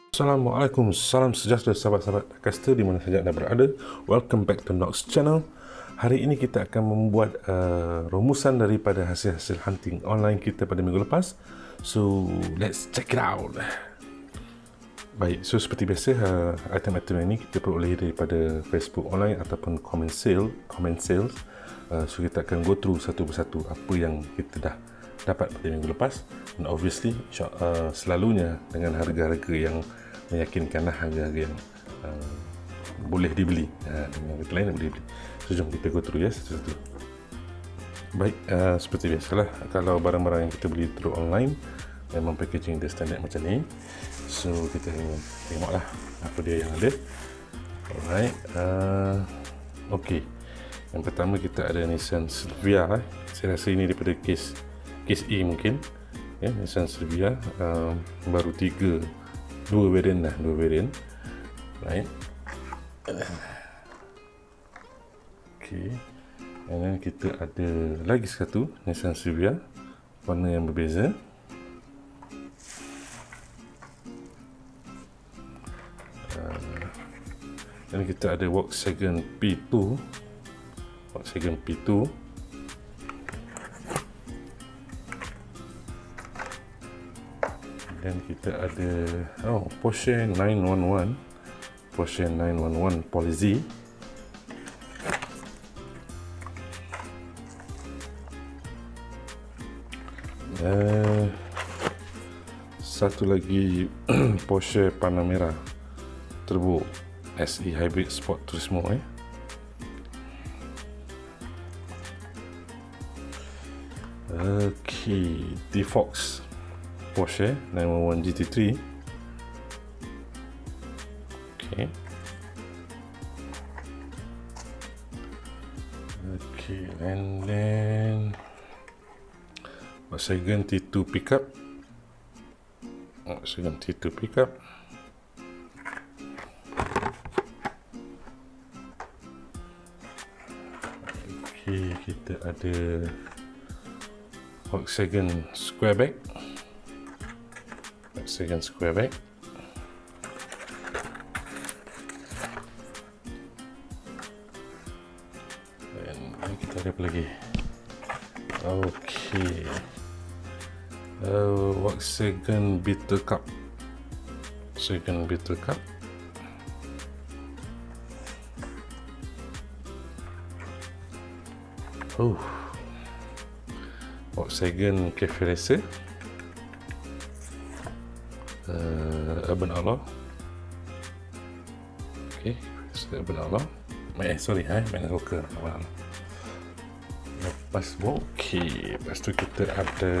Assalamualaikum, salam sejahtera sahabat-sahabat caster di mana saja anda berada. Welcome back to Nox Channel. Hari ini kita akan membuat rumusan daripada hasil-hasil hunting online kita pada minggu lepas. So, let's check it out. Baik, so seperti biasa, item-item ini kita peroleh daripada Facebook online ataupun comment sales. So, kita akan go through satu persatu apa yang kita dah dapat pada minggu lepas. Dan obviously, selalunya dengan harga-harga yang meyakinkan, harga-harga yang boleh dibeli, dengan kata lain boleh dibeli. So jom kita go through ya satu-satu. Baik, seperti biasalah, kalau barang-barang yang kita beli through online memang packaging dia standard macam ni. So kita tengoklah apa dia yang ada. Alright, ok, yang pertama kita ada Nissan Silvia. Saya rasa ini daripada case E mungkin ya, Nissan Silvia, baru dua variant, right. Okay, and then kita ada lagi satu Nissan Silvia warna yang berbeza. Dan kita ada Volkswagen P2. Dan kita ada Porsche 911 Policy. Satu lagi Porsche Panamera Turbo SE Hybrid Sport Turismo. Okay, T-Fox Porsche 911 GT3. Okay, and then Volkswagen T2 pickup. Okay, kita ada Volkswagen Squareback. Dan kita ada apa lagi? Okay, Volkswagen Beatles Cup. Volkswagen Cafe Racer, Urban Outlaw. Okay, Urban Outlaw. Benz Walker. Lepas tu kita ada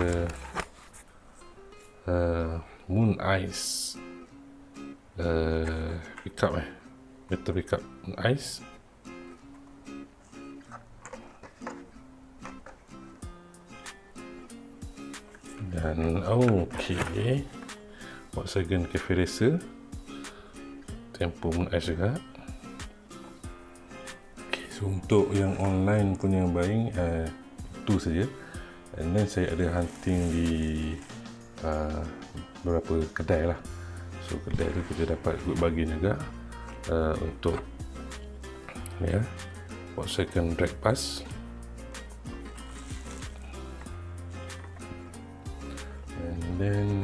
Moon Ice pickup, Better pickup Moon Ice. Dan Volkswagen Cafe Racer, Tempo Moon Ice juga. So untuk yang online punya buying, itu saja. And then saya ada hunting di beberapa kedai lah. So kedai tu kita dapat good bargain juga, untuk Volkswagen Drag Pass. And then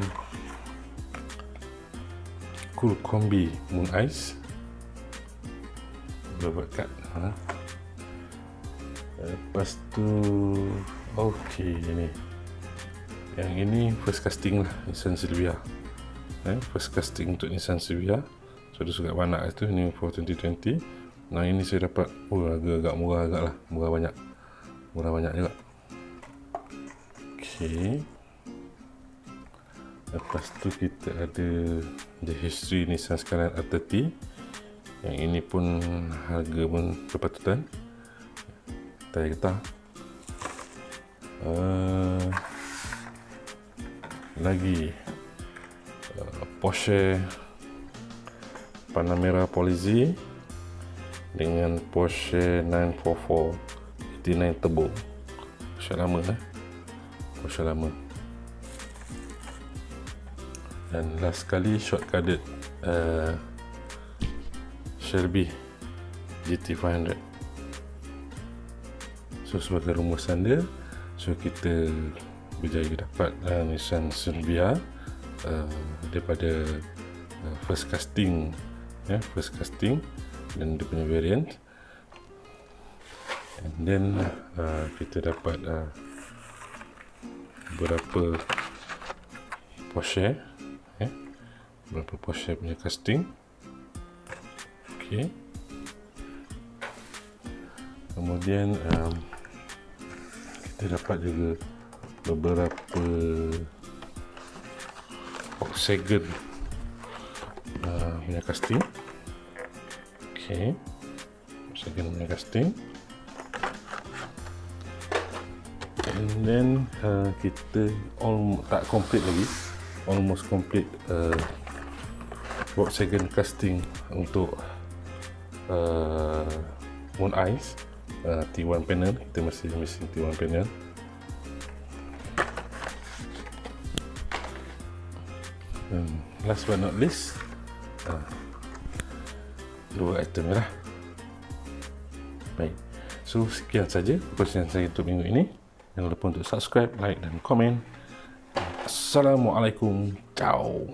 Cool Kombi Moon Ice, berbuat kad. Lepas tu yang ini first casting lah, Nissan Silvia. First casting untuk Nissan Silvia. So ada surat warna itu, ini for 2020. Nah ini saya dapat agak murah lah, murah banyak juga. Okay, lepas tu kita ada The History Nissan Skyline R32. Yang ini pun harga pun berpatutan. Kita lagi Porsche Panamera Policy dengan Porsche 944 GT9 Turbo. Porsche lama. Dan last sekali short carded Shelby GT500. So sebagai rumusan dia, so kita berjaya dapat Nissan Silvia daripada first casting, first casting, dan dia punya variant. And then kita dapat beberapa Porsche, beberapa Porsche punya casting. Okay. Kemudian kita dapat juga beberapa Volkswagen punya casting. Okay, Volkswagen punya casting. And then kita tak complete lagi, almost complete Volkswagen casting untuk Moon Eyes T1 panel. Kita masih missing T1 panel. Last but not least, dua item lah. Baik, so sekian saja perkongsian saya untuk minggu ini. Jangan lupa untuk subscribe, like dan komen. Assalamualaikum. Ciao.